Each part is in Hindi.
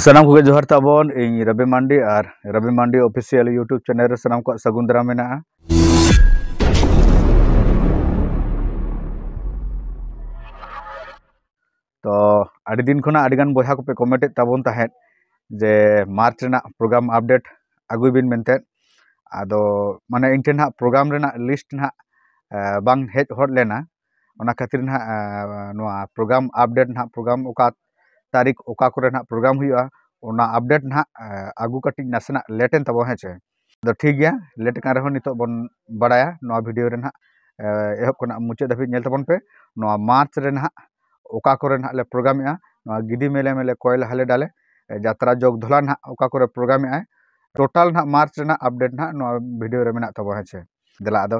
सानाम को जोहार ताबन इन रवि मांडी और रवि मांडी ऑफिशियल यूट्यूब चैनल रे सानाम को सगुन दाराम मेना तो आदि दिन खुना आदि गान बयहा को पे कमेंट ताबन ताहे जे मार्च रेना प्रोग्राम अपडेट आगुई बिन मेनते आदो माने इन ठेन प्रोग्राम रेना लिस्ट ना बांग हेज हट लेना ओना खातिर ना नोआ प्रोग्राम अपडेट ना प्रोग्राम ओका तारीख ओका करे ना प्रोग्राम हुआ ओना अपडेट ना आगु कटी नासना लेटेन तब हेचे तो ठीक गया लेट का रहो नितो बन बड़ाया नोआ वीडियो रे ना एहब कना मुचे धाबी नेल तबन पे नोआ मार्च रे ना ओका करे ना ले प्रोग्राम या नोआ गिडी मेले मेले कोयल हाले डाले यात्रा जोग धोला ना ओका करे प्रोग्राम या टोटल ना मार्च रे ना अपडेट ना नोआ वीडियो रे मेना तब हेचे देला आदो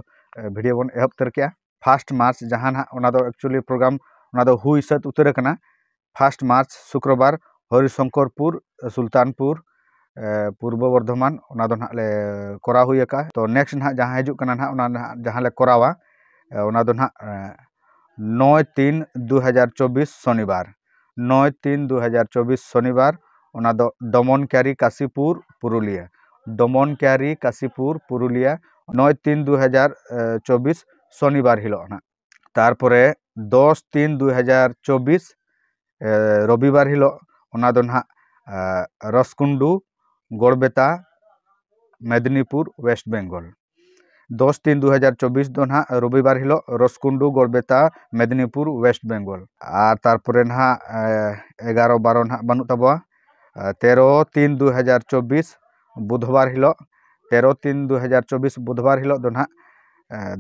वीडियो बन एहब तर के फर्स्ट मार्च जहां ना ओना दो एक्चुअली प्रोग्राम ओना दो हुई सत उतर कना फर्स्ट मार्च शुक्रवार हरिशंकरपुर सुल्तानपुर पूर्व बर्धमान ओना दो ले करा हुई का तो नेक्स्ट ना जहां हजू कना ना ओना जहां ले करावा ओना दो ना 9/3/2024 शनिवार 9/3/2024 शनिवार ओना दो दमन क्यारी काशीपुर पुरुलिया दमन क्यारी काशीपुर पुरुलिया 9/3/2024 शनिवार हिलो ना तारपरे 10/3/2024 रविवार हिलो ओना दो ना रसकुंडू गड़बेता मेदिनीपुर वेस्ट बेंगल 10/3/2024 दो ना रविवार हिलो रसकुंडू गड़बेता मेदिनीपुर वेस्ट बेंगल और तारपरे ना 11/12 ना बनू तबवा 13/3/2024 बुधवार हिलो 13/3/2024 बुधवार हिलो दो ना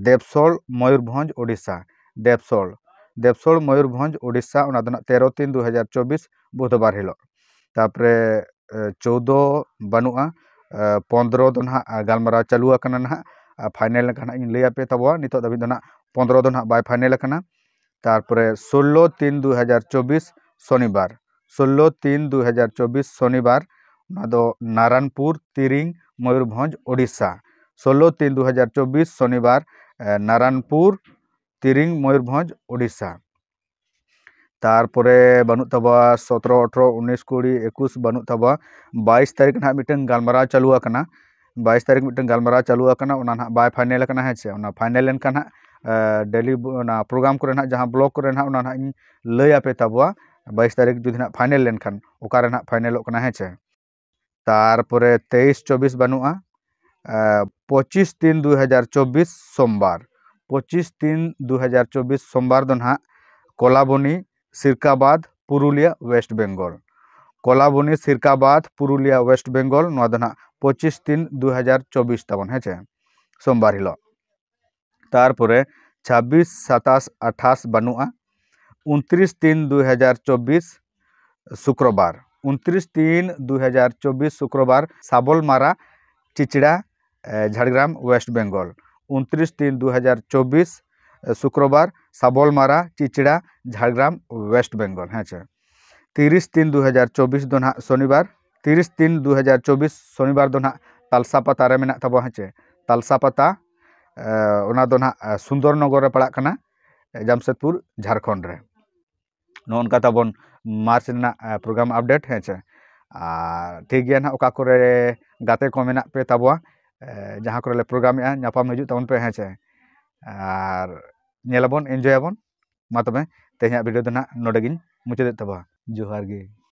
देवसोल मयूरभंज ओडिशा देवसोल मयूरभंज ओडिशा ओना दो ना 13/3/2024 बुधवार हिलो तापरे 14 बनुआ 15 दो ना गालमारा चालू आकना ना फाइनल का इन लैया पे तब नितो दाबी दो ना 15 दो ना बाय फाइनल आकना तारपरे 16/3/2024 शनिवार 16/3/2024 शनिवार ओना दो नारायणपुर तिरिंग मयूरभंज ओडिशा 16/3/2024 शनिवार नारायणपुर तिरिंग मयूरभंज ओडिशा तारपरे बनू तबा 17 18 19 20 21 बनू तबा 22 तारीख ना मिटन गालमारा चालू आकना 22 तारीख मिटन गालमारा चालू आकना ओना ना बाय फाइनल आकना है ओना फाइनल लेन का डेली ना प्रोग्राम करे ना जहां ब्लॉक करे ना ओना इन लैया पे तबवा 22 तारीख जुदी ना फाइनल लेन खान ओका रे ना फाइनल ओकना है तारपरे 23-24 बनुआ 25/3/2024 सोमवार 25/3/2024 सोमवार दो ना कोलाबनी सिरकाबाद पुरुलिया वेस्ट बेंगल कोलाबनी सिरकाबाद पुरुलिया वेस्ट बेंगल नोआ दो ना 25/3/2024 तबन है सोमवार हिलो तारपरे 26 27 28 बनुआ 29/3/2024 शुक्रवार 29/3/2024 शुक्रवार साबलमारा चिचड़ा झाड़ग्राम वेस्ट बेंगल 29/3/2024 शुक्रवार साबलमारा चिचड़ा झाड़ग्राम वेस्ट बेंगल है 30/3/2024 दो ना शनिवार 30/3/2024 शनिवार दो ना तालसापाता रे मेना तब है तालसापाता ओना दो ना सुंदरनगर रे पड़ा कना जमशेदपुर झारखंड रे नोनका तबन मार्च ना प्रोग्राम अपडेट है ठीक गया ना ओका करे गाते को मेना पे तबवा जहां करे प्रोग्राम या नापाम हजू तबन पे है और नेलाबन एंजॉयबन मा तबे तेहना वीडियो दो ना नोडेगिन मुचाद तबा जोहार गे।